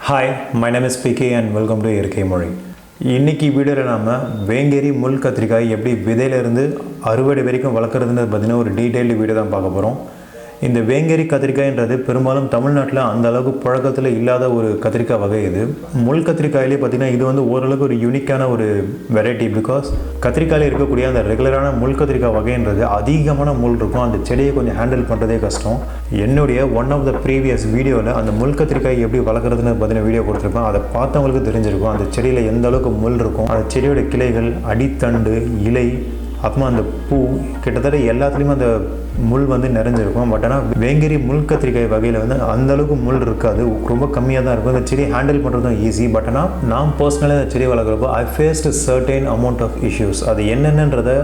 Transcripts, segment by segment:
Hi, my name is PK and welcome to இயற்கை மொழி. இன்னைக்கு வீடியோவில் நாம வேங்கேரி முள் கத்திரிக்காய் எப்படி விதையிலிருந்து அறுவடை வரைக்கும் வளர்க்குறதுன்னு பார்த்தீங்கன்னா ஒரு டீடைல்டு வீடியோ தான் பார்க்க போகிறோம். இந்த வேங்கேரி கத்திரிக்காய்ன்றது பெரும்பாலும் தமிழ்நாட்டில் அந்த அளவுக்கு புழக்கத்தில் இல்லாத ஒரு கத்திரிக்காய் வகை இது. முள் கத்திரிக்காயிலே பார்த்தீங்கன்னா இது வந்து ஓரளவுக்கு ஒரு யூனிக்கான ஒரு வெரைட்டி. பிகாஸ் கத்திரிக்காயில் இருக்கக்கூடிய அந்த ரெகுலரான முள் கத்திரிக்காய் வகைன்றது அதிகமான முள் இருக்கும். அந்த செடியை கொஞ்சம் ஹேண்டில் பண்ணுறதே கஷ்டம். என்னுடைய ஒன் ஆஃப் த ப்ரீவியஸ் வீடியோவில் அந்த முள் கத்திரிக்காய் எப்படி வளர்க்குறதுன்னு பார்த்தீங்கன்னா வீடியோ கொடுத்துருப்பேன். அதை பார்த்தவங்களுக்கு தெரிஞ்சிருக்கும் அந்த செடியில் எந்த அளவுக்கு முள் இருக்கும். அந்த செடியோட கிளைகள், அடித்தண்டு, இலை, அப்புறமா அந்த பூ கிட்டத்தட்ட எல்லாத்துலேயுமே அந்த முள் வந்து நிறைஞ்சிருக்கும். பட் ஆனால் வேங்கேரி முள் கத்திரிக்காய் வகையில் வந்து அந்தளவுக்கு முள் இருக்காது, ரொம்ப கம்மியாக தான் இருக்கும். அந்த செடி ஹேண்டில் பண்ணுறதும் ஈஸி. பட் ஆனால் நான் பர்சனலாக அந்த செடி வளர்க்குறப்போ I faced certain amount of issues. அது என்னென்னன்றதை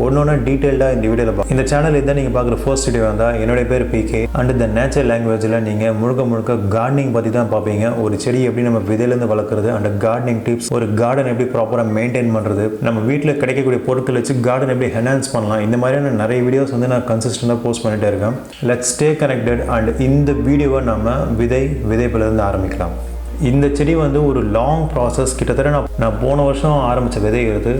ஒன்று டீட்டெயில்டாக இந்த வீடியோவில் பார்க்க. இந்த சேனல் இதான் நீங்கள் பார்க்குற ஃபர்ஸ்ட் வீடியோ வந்தால் என்னுடைய பேர் PK அண்ட் இந்த நேச்சர் லாங்குவேஜில் நீங்கள் முழுக்க கார்டனிங் பற்றி தான் பார்ப்பீங்க. ஒரு செடி எப்படி நம்ம விதையிலேருந்து வளர்க்குறது, அண்ட் கார்டனிங் டிப்ஸ், ஒரு கார்டன் எப்படி ப்ராப்பராக மெயின்டைன் பண்ணுறது, நம்ம வீட்டில் கிடைக்கக்கூடிய பொருட்கள் வச்சு கார்டன் எப்படி என்ஹான்ஸ் பண்ணலாம், இந்த மாதிரியான நிறைய வீடியோஸ் வந்து நான் கன்சிஸ்டன்டாக போஸ்ட் பண்ணிட்டே இருக்கேன். Let's stay connected. அண்ட் இந்த வீடியோவை நம்ம விதைப்பிலிருந்து ஆரம்பிக்கலாம். இந்த செடி வந்து ஒரு லாங் ப்ராசஸ். கிட்டத்தட்ட நான் போன வருஷம் ஆரம்பித்த விதை எடுத்து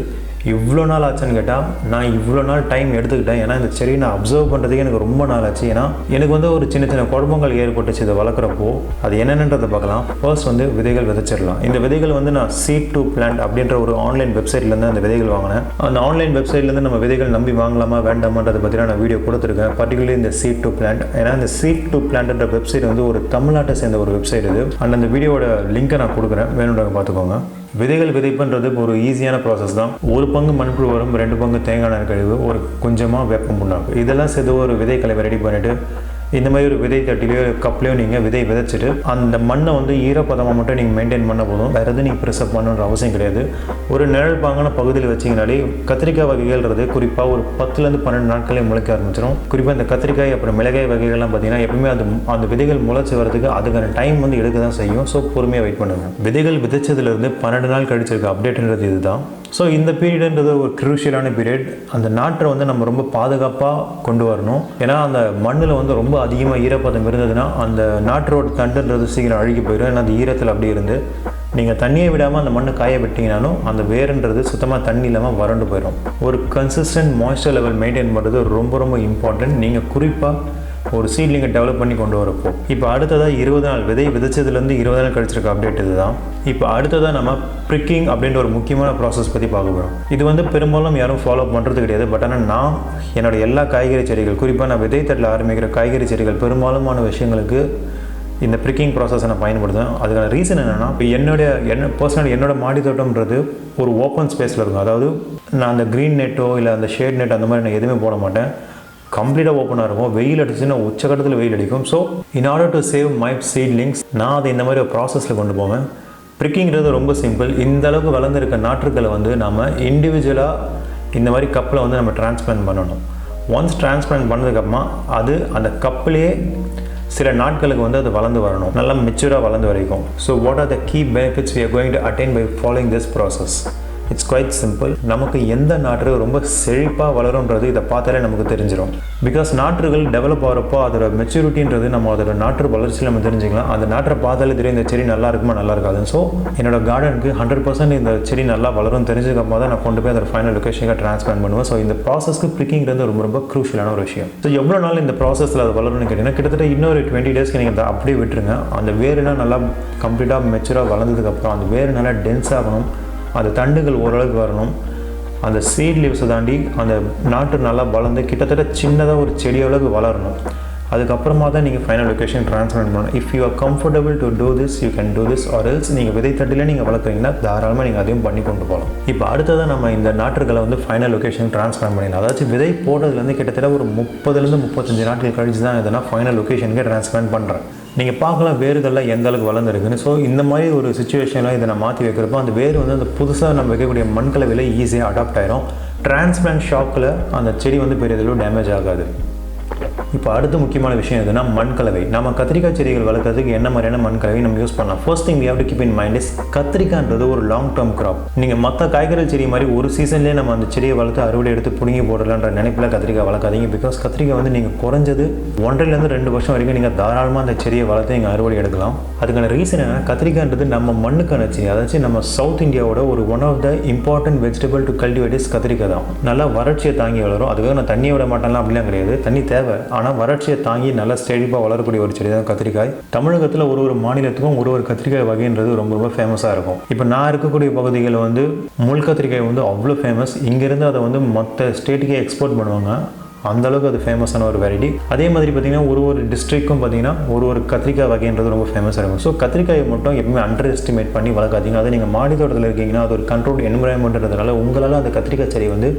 இவ்வளோ நாள் ஆச்சுன்னு கேட்டால் நான் இவ்வளோ நாள் டைம் எடுத்துக்கிட்டேன். ஏன்னா இந்த செடியை நான் அப்சர்வ் பண்ணுறதுக்கு எனக்கு ரொம்ப நாள் ஆச்சு. ஏன்னா எனக்கு வந்து ஒரு சின்ன குழப்பங்கள் ஏற்பட்டுச்சு இதை வளர்க்குறப்போ. அது என்னென்னன்றதை பார்க்கலாம். ஃபர்ஸ்ட் வந்து விதைகள் விதைச்சிடலாம். இந்த விதைகள் வந்து நான் சீட் டு பிளான்ட் அப்படின்ற ஒரு ஆன்லைன் வெப்சைட்லேருந்து அந்த விதைகள் வாங்கினேன். அந்த ஆன்லைன் வெப்சைட்லேருந்து நம்ம விதைகள் நம்பி வாங்கலாமா வேண்டாமான்றதை பற்றி நான் வீடியோ கொடுத்துருக்கேன். பர்டிகுலர்லி இந்த சீட் டு பிளான்ட். ஏன்னா இந்த சீட் டு பிளான்ட்ன்ற வெப்சைட் வந்து ஒரு தமிழ்நாட்டை சேர்ந்த ஒரு வெப்சைட் இது. அண்ட் அந்த வீடியோட லிங்கை நான் கொடுக்குறேன், வேணுன்றவங்க பார்த்துக்கோங்க. விதைகள் விதைப்புன்றது ஒரு ஈஸியான ப்ராசஸ் தான். ஒரு பங்கு மண்புழு வரும், 2 பங்கு தேங்காய் எண்ணெய் கழிவு, ஒரு கொஞ்சமாக வேப்பம் புண்ணாக்கு, இதெல்லாம் சேர்த்து ஒரு விதை கலவை ரெடி பண்ணிவிட்டு இந்த மாதிரி ஒரு விதை தட்டிலையோ கப்லையோ நீங்கள் விதை விதைச்சிட்டு அந்த மண்ணை வந்து ஈரப்பதமாக மட்டும் நீங்கள் மெயின்டைன் பண்ண போதும். வேறு எதுவும் நீங்கள் ப்ரிசர்வ் பண்ணணுன்ற அவசியம் கிடையாது. ஒரு நிழல் பாங்கான பகுதியில் வச்சிங்கனாலே கத்திரிக்காய் வகைகள்ன்றது குறிப்பாக ஒரு 10லேருந்து 12 நாட்களே முளைக்க ஆரம்பிச்சிடும். குறிப்பாக இந்த கத்திரிக்காய் அப்புறம் மிளகாய் வகைகள்லாம் பார்த்தீங்கன்னா எப்பவுமே அந்த விதைகள் முளைச்சி வரதுக்கு அதுக்கான டைம் வந்து எடுக்க தான் செய்யும். ஸோ பொறுமையாக வெயிட் பண்ணுங்கள். விதைகள் விதைச்சதுலேருந்து 12 நாள் கழிச்சிருக்க அப்டேட்ன்றது இதுதான். ஸோ இந்த பீரியடுன்றது ஒரு க்ரூஷியலான பீரியட். அந்த நாற்றை வந்து நம்ம ரொம்ப பாதுகாப்பாக கொண்டு வரணும். ஏன்னா அந்த மண்ணில் வந்து ரொம்ப அதிகமாக ஈரப்பதம் இருந்ததுன்னா அந்த நாற்றோட தண்டுன்றது சீக்கிரம் அழுகி போயிடும். ஏன்னா அந்த ஈரத்தில் அப்படி இருந்து நீங்கள் தண்ணியை விடாமல் அந்த மண்ணை காய விட்டிங்கனாலும் அந்த வேறுன்றது சுத்தமாக தண்ணி இல்லாமல் வறண்டு போயிடும். ஒரு கன்சிஸ்டன்ட் மாய்ஸ்சர் லெவல் மெயின்டைன் பண்ணுறது ரொம்ப இம்பார்ட்டன்ட். நீங்கள் குறிப்பாக ஒரு சீட்லிங்கை டெவலப் பண்ணி கொண்டு வரப்போ. இப்போ அடுத்ததாக 20 நாள் விதை விதைச்சதுலேருந்து 20 நாள் கழிச்சிருக்க அப்டேட் இதுதான். இப்போ அடுத்ததாக நம்ம ப்ரிக்கிங் அப்படின்ற ஒரு முக்கியமான ப்ராசஸ் பற்றி பார்க்க போகிறோம். இது வந்து பெரும்பாலும் யாரும் ஃபாலோ பண்ணுறது கிடையாது. பட் ஆனால் நான் என்னோடய எல்லா காய்கறி செடிகள், குறிப்பாக நான் விதைத்தட்டில் ஆரம்பிக்கிற காய்கறி செடிகள் பெரும்பாலுமான விஷயங்களுக்கு இந்த ப்ரிக்கிங் ப்ராசஸை நான் பயன்படுத்துவேன். அதுக்கான ரீசன் என்னென்னா, இப்போ பர்சனல் என்னோட மாடி தோட்டம்ன்றது ஒரு ஓப்பன் ஸ்பேஸில் இருக்கும். அதாவது நான் அந்த க்ரீன் நெட்டோ இல்லை அந்த ஷேட் நெட் அந்த மாதிரி நான் எதுவுமே போட மாட்டேன். கம்ப்ளீட்டாக ஓப்பனாக இருக்கும். வெயில் அடிச்சுன்னா உச்சக்கட்டத்தில் வெயில் அடிக்கும். So in order to save my seedlings நான் அதை இந்த மாதிரி ஒரு ப்ராசஸில் கொண்டு போவேன். ப்ரிக்கிங்கிறது ரொம்ப சிம்பிள். இந்த அளவுக்கு வளர்ந்துருக்க நாற்றுக்களை வந்து நம்ம இண்டிவிஜுவலாக இந்த மாதிரி கப்பில் வந்து நம்ம டிரான்ஸ்பிளான்ட் பண்ணணும். ஒன்ஸ் டிரான்ஸ்பிளான்ட் பண்ணதுக்கப்புறமா அது அந்த கப்பிலேயே சில நாட்களுக்கு வந்து அது வளர்ந்து வரணும், நல்லா மெச்சூராக வளர்ந்து வரைக்கும். So what are the key benefits we are going to attain by following this process? It's quite simple. நமக்கு எந்த நாற்று ரொம்ப செழிப்பாக வளரும்ன்றது இதை பார்த்தாலே நமக்கு தெரிஞ்சிடும். பிகாஸ் நாற்றுகள் டெவலப் ஆகிறப்போ அதோட மெச்சூரிட்டின்றது நம்ம அதோட நாற்று வளர்ச்சியில் நம்ம தெரிஞ்சுக்கலாம். அந்த நாற்றை பார்த்தாலே தெரியும் இந்த செடி நல்லா இருக்குமா நல்லா இருக்காதுன்னு. ஸோ என்னோட கார்டனுக்கு 100% இந்த செடி நல்லா வளரும் தெரிஞ்சுக்கப்போ தான் நான் கொண்டு போய் அதோட ஃபைனல் லொக்கேஷனுக்கு டிரான்ஸ்பிளான்ட் பண்ணுவேன். ஸோ இந்த ப்ராசஸ்க்கு ப்ரிக்கிங்கிறது ரொம்ப க்ரூஷியலான ஒரு விஷயம். ஸோ எவ்வளோ நாள் இந்த ப்ராசஸில் அது வளரும்னு கேட்டிங்கன்னா கிட்டத்தட்ட இன்னொரு 20 டேஸ்க்கு நீங்கள் அப்படியே விட்டுருங்க. அந்த வேறுனா நல்லா கம்ப்ளீட்டாக மெச்சூராக வளர்ந்ததுக்கப்புறம் அந்த வேறு நல்லா டென்ஸ் ஆகணும், அந்த தண்டுகள் ஓரளவுக்கு வரணும், அந்த சீட் லீவ்ஸை தாண்டி அந்த நாற்று நல்லா வளர்ந்து கிட்டத்தட்ட சின்னதாக ஒரு செடி அளவுக்கு வளரணும். அதுக்கப்புறமா தான் நீங்கள் ஃபைனல் லொக்கேஷன் ட்ரான்ஸ்பிளான்ட் பண்ணணும். If you are comfortable to do this you can do this. Or else நீங்கள் விதைத்தட்டிலே நீங்கள் வளர்க்குறீங்கன்னா தாராளமாக நீங்கள் அதையும் பண்ணி கொண்டு போகலாம். இப்போ அடுத்ததாக நம்ம இந்த நாற்றுகளை வந்து ஃபைனல் லொக்கேஷன் ட்ரான்ஸ்பிளான்ட் பண்ணிடலாம். அதாச்சும் விதை போடுறதுலேருந்து கிட்டத்தட்ட ஒரு 30லேருந்து 35 நாட்கள் கழிச்சு தான் இதெல்லாம் ஃபைனல் லொக்கேஷனுக்கே ட்ரான்ஸ்பிளான்ட் பண்ணுறேன். நீங்கள் பார்க்கலாம் வேர்கள்லாம் எந்த அளவுக்கு வளர்ந்துருக்குன்னு. ஸோ இந்த மாதிரி ஒரு சுச்சுவேஷனில் இதை நான் மாற்றி வைக்கிறப்போ அந்த வேர் வந்து அந்த புதுசாக நம்ம வைக்கக்கூடிய ஈஸியாக அடாப்ட் ஆகிரும். டிரான்ஸ்பிளான்ட் ஷாக்கில் அந்த செடி வந்து பெரிய அளவு டேமேஜ் ஆகாது. இப்போ அடுத்த முக்கியமான விஷயம் எதுனா மண் கலவை. நம்ம கத்திரிக்காய் செடிகள் வளர்க்கறதுக்கு என்ன மாதிரியான மண் கலவை நம்ம யூஸ் பண்ணலாம்? First thing we have to keep in mind is கத்திரிக்காய்ன்றது ஒரு லாங் டேர்ம் கிராப். நீங்கள் மற்ற காய்கறி செடி மாதிரி ஒரு சீசன்லேயே நம்ம அந்த செடியை வளர்த்து அறுவடை எடுத்து பிடுங்கி போடலான்ற நினைப்பில் கத்திரிக்காய் வளர்க்காதீங்க. பிகாஸ் கத்திரிக்காய் வந்து நீங்கள் குறைஞ்சது 1.5 வருஷம் வரைக்கும் நீங்கள் தாராளமாக அந்த செடியை வளர்த்து நீங்கள் அறுவடை எடுக்கலாம். அதுக்கான ரீசன் என்னன்னா, கத்திரிக்காய்ன்றது நம்ம மண்ணுக்கான செடி. அதாச்சும் நம்ம சவுத் இந்தியாவோட ஒரு one of the important vegetable to cultivate is கத்திரிக்காய் தான். நல்லா வறட்சியை தாங்கி வளரும். அதுக்காக நான் தண்ணியை விட மாட்டேன்லாம் அப்படிலாம் கிடையாது, தண்ணி தேவை. ஆனால் வறட்சியை தாங்கி நல்லா செழிப்பாக வளரக்கூடிய ஒரு செடி தான் கத்திரிக்காய். தமிழகத்தில் ஒரு மாநிலத்துக்கும் ஒரு கத்திரிக்காய் வகைன்றது ரொம்ப ரொம்ப ஃபேமஸாக இருக்கும். இப்போ நான் இருக்கக்கூடிய பகுதிகளில் வந்து முள் கத்திரிக்காய் வந்து அவ்வளோ ஃபேமஸ். இங்கேருந்து அதை வந்து மற்ற ஸ்டேட்டுக்கே எக்ஸ்போர்ட் பண்ணுவாங்க. அந்தளவுக்கு அது ஃபேமஸான ஒரு வெரைட்டி. அதே மாதிரி பார்த்திங்கன்னா ஒரு டிஸ்ட்ரிக்ட்க்கும் பார்த்திங்கன்னா ஒரு கத்திரிக்காய் வகைன்றது ரொம்ப ஃபேமஸாக இருக்கும். ஸோ கத்திரிக்காயை மட்டும் எப்பவுமே அண்டர் எஸ்டிமேட் பண்ணி வளர்க்காதீங்க. அதை நீங்கள் மாடி தோட்டத்தில் இருக்கீங்கன்னா அது ஒரு கண்ட்ரோல்டு என்விரான்மெண்ட்ன்றதுனால உங்களால் அந்த கத்திரிக்காய் செடி வந்து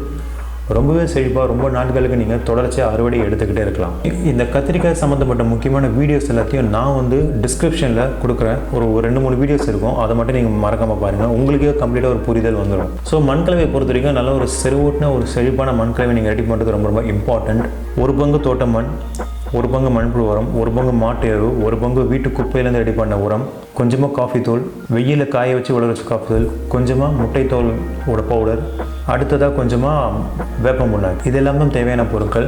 ரொம்பவே செழிப்பாக ரொம்ப நாட்களுக்கு நீங்கள் தொடர்ச்சியாக அறுவடை எடுத்துக்கிட்டே இருக்கலாம். இந்த கத்திரிக்காய் சம்மந்தப்பட்ட முக்கியமான வீடியோஸ் எல்லாத்தையும் நான் வந்து டிஸ்கிரிப்ஷனில் கொடுக்குறேன். ஒரு 2-3 வீடியோஸ் இருக்கும், அதை மட்டும் நீங்கள் மறக்காமல் பாருங்கள். உங்களுக்கே கம்ப்ளீட்டாக ஒரு புரிதல் வந்துடும். ஸோ மண்கலவையை பொறுத்த வரைக்கும் நல்ல ஒரு செழிப்பான மண்கலவை நீங்கள் ரெடி பண்ணுறது ரொம்ப ரொம்ப இம்பார்ட்டண்ட். 1 பங்கு தோட்ட மண், 1 பங்கு மண்புழு உரம், 1 பங்கு மாட்டு எரு, 1 பங்கு வீட்டு குப்பையிலேருந்து ரெடி பண்ண உரம், கொஞ்சமாக காஃபி தூள், வெயிலில் காய வச்சு உலர வச்சு காஃபி தூள், கொஞ்சமாக முட்டை தோலோட பவுடர், அடுத்ததாக கொஞ்சமாக வேப்ப புண்ணாக்கு. இது எல்லாமே தேவையான பொருட்கள்.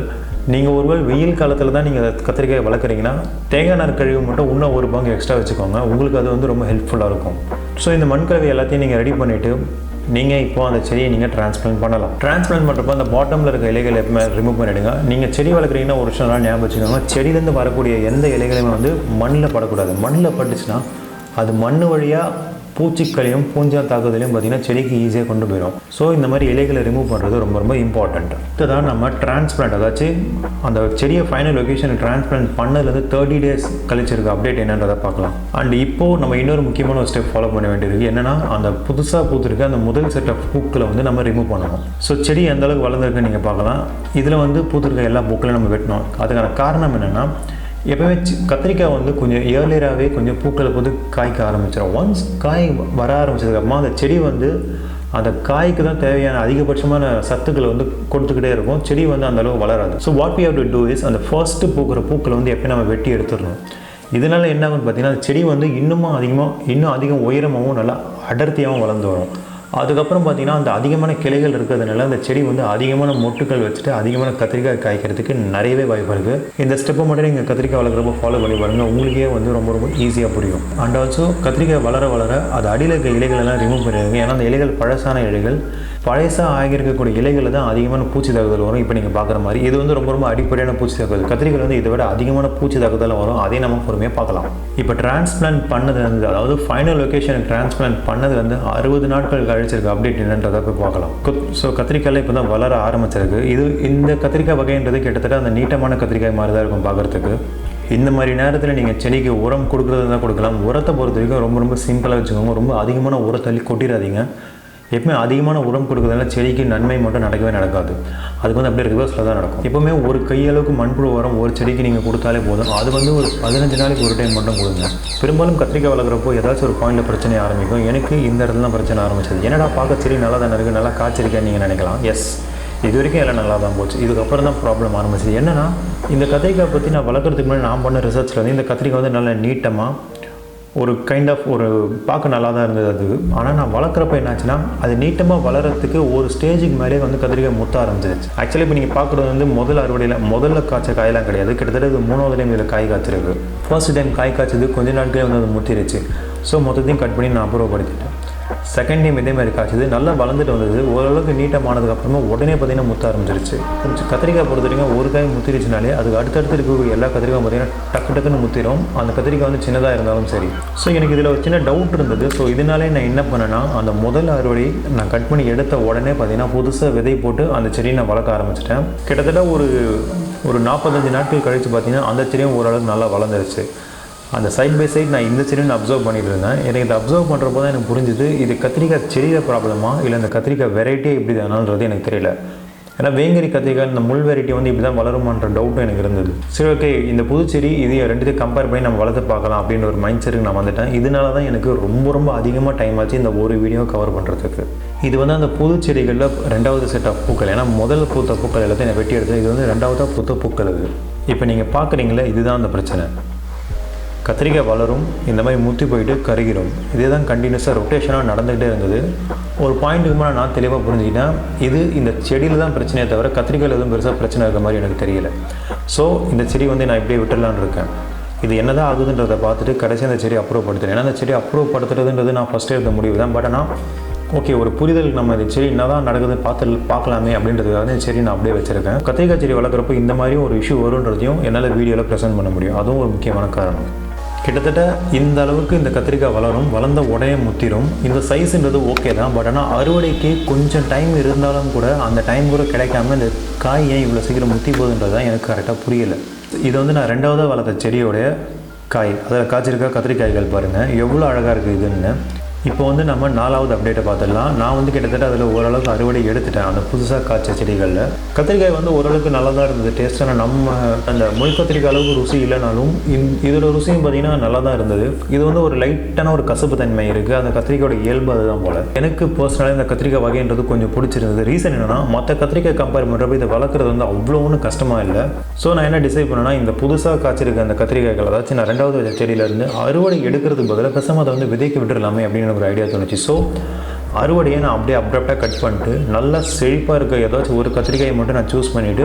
நீங்கள் ஒருவேளை வெயில் காலத்தில் தான் நீங்கள் கத்திரிக்காய் வளர்க்குறீங்கன்னா தேங்காய் நார் கழிவு மட்டும் இன்னும் 1 பங்கு எக்ஸ்ட்ரா வச்சுக்கோங்க. உங்களுக்கு அது வந்து ரொம்ப ஹெல்ப்ஃபுல்லாக இருக்கும். ஸோ இந்த மண்கலவை எல்லாத்தையும் நீங்கள் ரெடி பண்ணிவிட்டு நீங்கள் இப்போ அந்த செடியை நீங்கள் டிரான்ஸ்பிளான்ட் பண்ணலாம். டிரான்ஸ்பிளான்ட் பண்ணுறப்போ அந்த பாட்டமில் இருக்க இலைகளை எப்பவுமே ரிமூவ் பண்ணிவிடுங்க. நீங்கள் செடி வளர்க்குறீங்கன்னா ஒரு சில நாள் ஞாபகம் வச்சுக்கோங்க, செடியிலேருந்து வரக்கூடிய எந்த இலைகளையுமே வந்து மண்ணில் படக்கூடாது. மண்ணில் பட்டுச்சுன்னா அது மண் வழியாக பூச்சிக்களையும் பூஞ்சா தாக்குதலையும் பார்த்திங்கன்னா செடிக்கு ஈஸியாக கொண்டு போயிடும். ஸோ இந்த மாதிரி இலைகளை ரிமூவ் பண்ணுறது ரொம்ப ரொம்ப இம்பார்ட்டண்ட். இதுதான் நம்ம டிரான்ஸ்பிளான்ட், அதாச்சும் அந்த செடியை ஃபைனல் லொக்கேஷனை டிரான்ஸ்பிளான்ட் பண்ணதுலேருந்து 30 days கழிச்சிருக்க அப்டேட் என்னன்றதை பார்க்கலாம். அண்ட் இப்போது நம்ம இன்னொரு முக்கியமான ஒரு ஸ்டெப் ஃபாலோ பண்ண வேண்டியிருக்கு. என்னென்னா அந்த புதுசாக பூத்திருக்க அந்த முதல் செட் ஆஃப் பூக்களை வந்து நம்ம ரிமூவ் பண்ணணும். ஸோ செடி எந்த அளவுக்கு வளர்ந்துருக்குன்னு நீங்கள் பார்க்கலாம். இதில் வந்து பூத்திருக்க எல்லா பூக்களையும் நம்ம வெட்டணும். அதுக்கான காரணம் என்னென்னா, எப்போவுமே கத்திரிக்காய் வந்து கொஞ்சம் ஏர்லியராகவே கொஞ்சம் பூக்களை போது காய்க்க ஆரம்பிச்சிடும். ஒன்ஸ் காய் வர ஆரம்பிச்சதுக்கப்புறமா அந்த செடி வந்து அந்த காய்க்கு தான் தேவையான அதிகபட்சமான சத்துக்களை வந்து கொடுத்துக்கிட்டே இருக்கும். செடி வந்து அந்தளவு வளராது. So what we have to do is அந்த ஃபர்ஸ்ட்டு பூக்கிற பூக்களை வந்து எப்போயும் நம்ம வெட்டி எடுத்துடணும். இதனால் என்ன ஆகும்னு பார்த்தீங்கன்னா, செடி வந்து இன்னும் அதிகம் உயரமாகவும் நல்லா அடர்த்தியாகவும் வளர்ந்து வரும். அதுக்கப்புறம் பார்த்திங்கன்னா அந்த அதிகமான கிளைகள் இருக்கிறதுனால அந்த செடி வந்து அதிகமான மொட்டுக்கள் வச்சுட்டு அதிகமான கத்திரிக்காய் காய்க்கிறதுக்கு நிறையவே வாய்ப்பு இருக்குது. இந்த ஸ்டெப்பை மட்டும் நீங்கள் கத்திரிக்காய் வளர்க்குறப்போ ஃபாலோ பண்ணி பாருங்கள், உங்களுக்கே வந்து ரொம்ப ரொம்ப ஈஸியாக புரியும். அண்ட் ஆல்சோ கத்திரிக்காய் வளர அது அடியில் இருக்க இலைகளெல்லாம் ரிமூவ் பண்ணிடுங்க. ஏன்னா அந்த இலைகள் பழசான இலைகள், பழசாக ஆகியிருக்கக்கூடிய இலைகளில் தான் அதிகமான பூச்சி தாக்குதல் வரும். இப்போ நீங்கள் பார்க்குற மாதிரி இது வந்து ரொம்ப ரொம்ப அடிப்படையான பூச்சி தாக்குதல். கத்திரிக்காய் வந்து இதை விட அதிகமான பூச்சி தாக்குதல் வரும். அதே நம்ம பொறுமையாக பார்க்கலாம். இப்போ டிரான்ஸ்பிளான்ட் பண்ணதுலேருந்து, அதாவது ஃபைனல் லொக்கேஷனுக்கு டிரான்ஸ்பிளான்ட் பண்ணதுலேருந்து 60 நாட்கள் கழிச்சிருக்க அப்டேட் என்னன்றதை போய் பார்க்கலாம். ஸோ கத்திரிக்காயில் இப்போ தான் வளர ஆரம்பிச்சிருக்கு. இந்த கத்திரிக்காய் வகைன்றது கிட்டத்தட்ட அந்த நீட்டமான கத்திரிக்காய் மாதிரி தான் இருக்கும் பார்க்குறதுக்கு. இந்த மாதிரி நேரத்தில் நீங்கள் செடிக்கு உரம் கொடுக்குறது தான் கொடுக்கலாம். உரத்தை பொறுத்த வரைக்கும் ரொம்ப ரொம்ப சிம்பிளாக வச்சுக்கோங்க. ரொம்ப அதிகமான உரத்தள்ளி கொட்டிடாதீங்க. எப்பவுமே அதிகமான உரம் கொடுக்குறதுனால செடிக்கு நன்மை மட்டும் நடக்கவே நடக்காது. அதுக்கு வந்து அப்படியே ரிவர்ஸில் தான் நடக்கும். எப்போவுமே ஒரு கையளவுக்கு மண்புழு உரம் ஒரு செடிக்கு நீங்கள் கொடுத்தாலே போதும். அது வந்து ஒரு 15 நாளைக்கு ஒரு டைம் மட்டும் கொடுங்க. பெரும்பாலும் கத்திரிக்காய் வளர்க்குறப்போ ஏதாச்சும் ஒரு பாயிண்டில் பிரச்சனை ஆரம்பிக்கும். எனக்கு இந்த இடத்துல தான் பிரச்சனை ஆரம்பிச்சது. என்னடா பார்க்க செடி நல்லா தானே இருக்குது, நல்லா காய்ச்சிருக்கேன்னு நீங்கள் நினைக்கலாம். எஸ், இது வரைக்கும் எல்லாம் நல்லா தான் போச்சு. இதுக்கப்புறம் தான் ப்ராப்ளம் ஆரம்பிச்சது. என்னென்னா, இந்த கத்திரிக்காய் பற்றி நான் வளர்க்குறதுக்கு முன்னாடி நான் பண்ண ரிசர்ச்சில் வந்து இந்த கத்திரிக்காய் வந்து நல்லா நீட்டமாக ஒரு கைண்ட் ஆஃப் ஒரு பார்க்க நல்லா தான் இருந்தது அது. ஆனால் நான் வளர்க்குறப்ப என்னாச்சுன்னா, அது நீட்டமாக வளர்கிறதுக்கு ஒரு ஸ்டேஜுக்கு மேலே வந்து கத்திரிக்காய் முத்த ஆரம்பிச்சிருச்சு. ஆக்சுவலி இப்போ நீங்கள் பார்க்குறது வந்து முதல்ல காய்ச்ச காயெல்லாம் கிடையாது. கிட்டத்தட்ட இது 3வது டைம் இதில் காய் காய்ச்சிருக்கு. ஃபர்ஸ்ட் டைம் காய் காய்ச்சது கொஞ்ச நாட்களே வந்து அது முத்திருச்சு. ஸோ மொத்தத்தையும் கட் பண்ணி நான் அப்புறப்படுத்திட்டேன். செகண்ட் டைம் இதே மாதிரி காய்ச்சது, நல்லா வளர்ந்துட்டு வந்தது. ஓரளவுக்கு நீட்டமானதுக்கப்புறமா உடனே பார்த்திங்கன்னா முத்த ஆரம்பிச்சிருச்சு. கத்திரிக்காய் பொறுத்த வரைக்கும் ஒரு காய் முத்திருச்சுனாலே அதுக்கு அடுத்தடுத்து இருக்கக்கூடிய எல்லா கத்திரிக்காயும் பார்த்திங்கன்னா டக்குன்னு முத்திரும். அந்த கத்திரிக்காய் வந்து சின்னதாக இருந்தாலும் சரி. ஸோ எனக்கு இதில் ஒரு சின்ன டவுட் இருந்தது. ஸோ இதனாலே நான் என்ன பண்ணேன்னா, அந்த முதல் அறுவடை நான் கட் பண்ணி எடுத்த உடனே பார்த்திங்கன்னா புதுசாக விதை போட்டு அந்த செடியை நான் வளர்க்க ஆரம்பிச்சிட்டேன். கிட்டத்தட்ட ஒரு 45 நாட்கள் கழித்து பார்த்திங்கன்னா அந்த செடியும் ஓரளவுக்கு நல்லா வளர்ந்துருச்சு. அந்த சைட் பை சைட் நான் இந்த செடியை நான் அப்சர்வ் பண்ணிட்டு இருந்தேன். எனக்கு இதை அப்சர்வ் பண்ணுறப்போ தான் எனக்கு புரிஞ்சுது, இது கத்திரிக்காய் செடியில் ப்ராப்ளமா இல்லை இந்த கத்திரிக்காய் வெரைட்டியே இப்படி தானான்றது எனக்கு தெரியல. ஏன்னா வேங்கரி கத்திரிக்காய் இந்த முள் வெரைட்டி வந்து இப்படி தான் வளருமான்ற டவுட்டும் எனக்கு இருந்தது. சரி ஓகே, இந்த புதுச்செடி இது ரெண்டுத்தையும் கம்பேர் பண்ணி நம்ம வளர்த்து பார்க்கலாம் அப்படின்ற ஒரு மைண்ட் செட்டுக்கு நான் வந்துட்டேன். இதனால தான் எனக்கு ரொம்ப அதிகமாக டைம் ஆச்சு இந்த ஒரு வீடியோ கவர் பண்ணுறதுக்கு. இது வந்து அந்த புதுச்செடிகளில் 2வது செட் ஆஃப் பூக்கள். ஏன்னா முதல் பூத்த பூக்கள் எல்லாத்தையும் நான் வெட்டி எடுத்தேன். இது வந்து 2வதாக பூத்த பூக்கள். இது இப்போ நீங்கள் பார்க்குறீங்களே, இதுதான் அந்த பிரச்சனை. கத்திரிக்காய் வளரும், இந்த மாதிரி முற்றி போயிட்டு கருகிடும். இதே தான் கண்டினியூஸாக ரொட்டேஷனாக நடந்துகிட்டே இருந்தது. ஒரு பாயிண்ட்டுக்கு மேலே நான் தெளிவாக புரிஞ்சுக்கிட்டேன், இது இந்த செடியில் தான் பிரச்சனையே தவிர கத்திரிக்காயில் எதுவும் பெருசாக பிரச்சனை இருக்க மாதிரி எனக்கு தெரியல. ஸோ இந்த செடி வந்து நான் இப்படியே விட்டுடலான்னு இருக்கேன். இது என்ன தான் ஆகுதுன்றதை பார்த்துட்டு கடைசி அந்த செடி அப்ரூவ் படுத்துறேன். ஏன்னா அந்த செடி அப்ரூவ் படுத்துறதுன்றது நான் ஃபஸ்ட்டே எடுத்த முடிவு தான். பட் ஆனால் ஓகே, ஒரு புரிதல் நம்ம இந்த செடி என்ன தான் நடக்குதுன்னு பார்க்கலாமே அப்படின்றதுக்காக இந்த செடி நான் அப்படியே வச்சுருக்கேன். கத்திரிக்காய் செடி வளர்க்குறப்போ இந்த மாதிரியும் ஒரு இஷ்யூ வருன்றதையும் என்னால் வீடியோவில் ப்ரெசென்ட் பண்ண முடியும். அதுவும் ஒரு முக்கியமான காரணம். கிட்டத்தட்ட இந்த அளவுக்கு இந்த கத்திரிக்காய் வளரும், வளர்ந்த உடனே முத்திரும். இந்த சைஸுன்றது ஓகே தான். பட் ஆனால் அறுவடைக்கு கொஞ்சம் டைம் இருந்தாலும் கூட அந்த டைம் கூட கிடைக்காம இந்த காய் ஏன் இவ்வளோ சீக்கிரம் முத்தி போகுதுன்றது தான் எனக்கு கரெக்டாக புரியலை. இது வந்து நான் 2வதாக வளர்த்த செடியோடைய காய், அதில் காய்ச்சிருக்க கத்திரிக்காய்கள் பாருங்கள் எவ்வளோ அழகாக இருக்குது இதுன்னு. இப்போ வந்து நம்ம 4வது அப்டேட்டை பார்த்துடலாம். நான் வந்து கிட்டத்தட்ட அதில் ஓரளவுக்கு அறுவடை எடுத்துட்டேன் அந்த புதுசாக காய்ச்ச செடிகளில். கத்திரிக்காய் வந்து ஓரளவுக்கு நல்லா தான் இருந்தது டேஸ்ட். ஆனால் நம்ம அந்த முள் கத்திரிக்காய் அளவுக்கு ருசி இல்லைனாலும் இதோட ருசியும் பார்த்திங்கன்னா நல்லா தான் இருந்தது. இது வந்து ஒரு லைட்டான ஒரு கசப்பு தன்மை இருக்குது. அந்த கத்திரிக்காயோட இயல்பு அதுதான் போல். எனக்கு பர்சனலாக இந்த கத்திரிக்காய் வகைன்றது கொஞ்சம் பிடிச்சிருந்தது. ரீசன் என்னென்னா, மற்ற கத்திரிக்காய் கம்பேர் பண்ணுறப்ப இதை வளர்க்குறது வந்து அவ்வளோ ஒன்றும் கஷ்டமாக இல்லை. ஸோ நான் என்ன டிசைட் பண்ணேன்னா, இந்த புதுசாக காய்ச்சிருக்க அந்த கத்திரிக்காய்கள், அதாச்சும் நான் 2வது செடியிலேருந்து அறுவடை எடுக்கிறதுக்கு பதிலாக பேசாமல் அதை வந்து விதைக்க விட்டுடலாமே அப்படின்னு ஒரு ஐடியா தோணுச்சு. ஸோ அறுவடையை நான் அப்படியே அப்ரப்டாக கட் பண்ணிட்டு நல்லா செழிப்பாக இருக்க ஏதாச்சும் ஒரு கத்திரிக்காயை மட்டும் நான் சூஸ் பண்ணிவிட்டு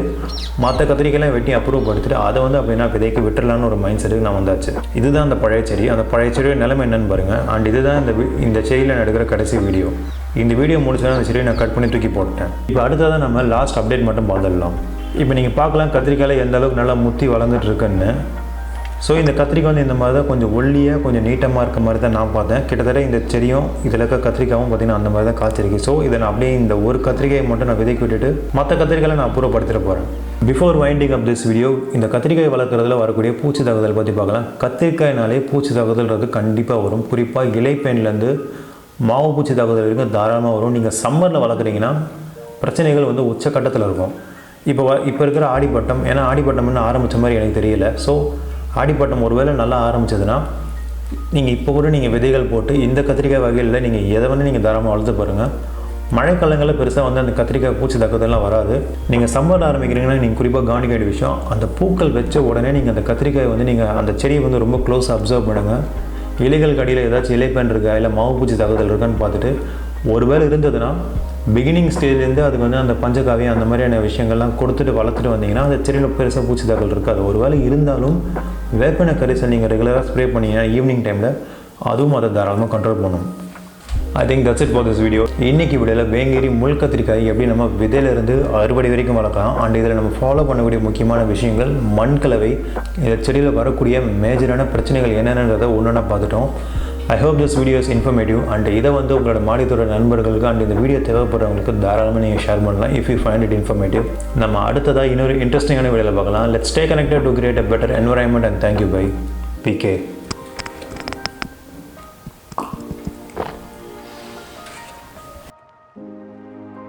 மற்ற கத்திரிக்காயெல்லாம் வெட்டி அப்ரூவ் படுத்திட்டு அதை வந்து அப்படின்னா விதைக்கு விட்டுடலான்னு ஒரு மைண்ட் செட்டுக்கு நான் வந்தாச்சு. இதுதான் அந்த பழைய செடி. அந்த பழைய செடியோட நிலைமை என்னென்னு பாருங்கள். அண்ட் இதுதான் இந்த செடியில் நான் எடுக்கிற கடைசி வீடியோ. இந்த வீடியோ முடிச்சா அந்த செடியை நான் கட் பண்ணி தூக்கி போட்டேன். இப்போ அடுத்ததான் நம்ம லாஸ்ட் அப்டேட் மட்டும் பார்த்துடலாம். இப்போ நீங்கள் பார்க்கலாம் கத்திரிக்காயில் எந்த அளவுக்கு நல்லா முத்தி வளர்ந்துட்டு இருக்குன்னு. ஸோ இந்த கத்திரிக்காய் வந்து இந்த மாதிரி தான் கொஞ்சம் ஒல்லியாக கொஞ்சம் நீட்டமாக இருக்க மாதிரி தான் நான் பார்த்தேன். கிட்டத்தட்ட இந்த செடியும் இதில் இருக்க கத்திரிக்காயும் பார்த்திங்கன்னா அந்த மாதிரி தான் காய்ச்சிருக்கு. ஸோ இதை நான் அப்படியே இந்த ஒரு கத்திரிக்காயை மட்டும் நான் விதைக்கி விட்டுட்டு மற்ற கத்திரிக்காயை நான் அப்புறப்படுத்திட்டு போகிறேன். Before winding up this video, இந்த கத்திரிக்காய் வளர்க்குறதுல வரக்கூடிய பூச்சி தாக்குதல் பற்றி பார்க்கலாம். கத்திரிக்காய்னாலே பூச்சி தாக்குதல்ன்றது கண்டிப்பாக வரும். குறிப்பாக இலைப்பேன்லேருந்து மாவு பூச்சி தாக்குதல் வரைக்கும் தாராளமாக வரும். நீங்கள் சம்மரில் வளர்க்குறீங்கன்னா பிரச்சனைகள் வந்து உச்சக்கட்டத்தில் இருக்கும். இப்போ இருக்கிற ஆடிப்பட்டம், ஏன்னா ஆடிப்பட்டம்னு ஆரம்பித்த மாதிரி எனக்கு தெரியல. ஸோ ஆடிப்பட்டம் ஒருவேளை நல்லா ஆரம்பிச்சதுன்னா நீங்கள் இப்போ கூட நீங்கள் விதைகள் போட்டு இந்த கத்திரிக்காய் வகையில் நீங்கள் எதை வந்து நீங்கள் தாராளமாக வளர்த்து பாருங்கள். மழைக்காலங்களில் பெருசாக வந்து அந்த கத்திரிக்காய் பூச்சி தாக்குதல்லாம் வராது. நீங்கள் சம்மரில் ஆரம்பிக்கிறீங்கன்னா நீங்கள் குறிப்பாக கவனிக்க வேண்டிய விஷயம், அந்த பூக்கள் வச்ச உடனே நீங்கள் அந்த கத்திரிக்காய் வந்து நீங்கள் அந்த செடியை வந்து ரொம்ப க்ளோஸாக அப்சர்வ் பண்ணுங்கள். இலைகள் கடியில் ஏதாச்சும் இலைப்பேன் இருக்கா இல்லை மாவு பூச்சி தாக்குதல் இருக்கான்னு பார்த்துட்டு ஒருவேளை இருந்ததுன்னா பிகினிங் ஸ்டேஜ்லேருந்து அதுக்கு வந்து அந்த பஞ்சகாவியம் அந்த மாதிரியான விஷயங்கள்லாம் கொடுத்துட்டு வளர்த்துட்டு வந்தீங்கன்னா அந்த செடியில் பெருசாக பூச்சி தாக்கல் இருக்காது. ஒருவேளை இருந்தாலும் வேப்பெண்ணெய் கரைசல் நீங்கள் ரெகுலராக ஸ்ப்ரே பண்ணிங்கன்னா ஈவினிங் டைமில் அதுவும் அதை தாராளமாக கண்ட்ரோல் பண்ணும். I think that's it for this video. இன்றைக்கி வீடியோவில் வேங்கேரி முள் கத்திரிக்காய் எப்படி நம்ம விதையிலேருந்து அறுவடை வரைக்கும் வளர்க்கலாம். அண்ட் இதில் நம்ம ஃபாலோ பண்ணக்கூடிய முக்கியமான விஷயங்கள், மண் கலவை, இந்த செடியில் வரக்கூடிய மேஜரான பிரச்சனைகள் என்னென்னன்றதை ஒன்றா பார்த்துட்டோம். I hope this video is informative. And இதை வந்து உங்களோட மாடித்தோட நண்பர்களுக்கு அண்ட் இந்த வீடியோ தேவைப்படுறவங்களுக்கு தாராளமாக நீங்கள் ஷேர் பண்ணலாம் if you find it informative. நம்ம அடுத்ததாக இன்னொரு இன்ட்ரெஸ்டிங்கான வீடியோவில் பார்க்கலாம். Let's stay connected to create a better environment and thank you bye PK.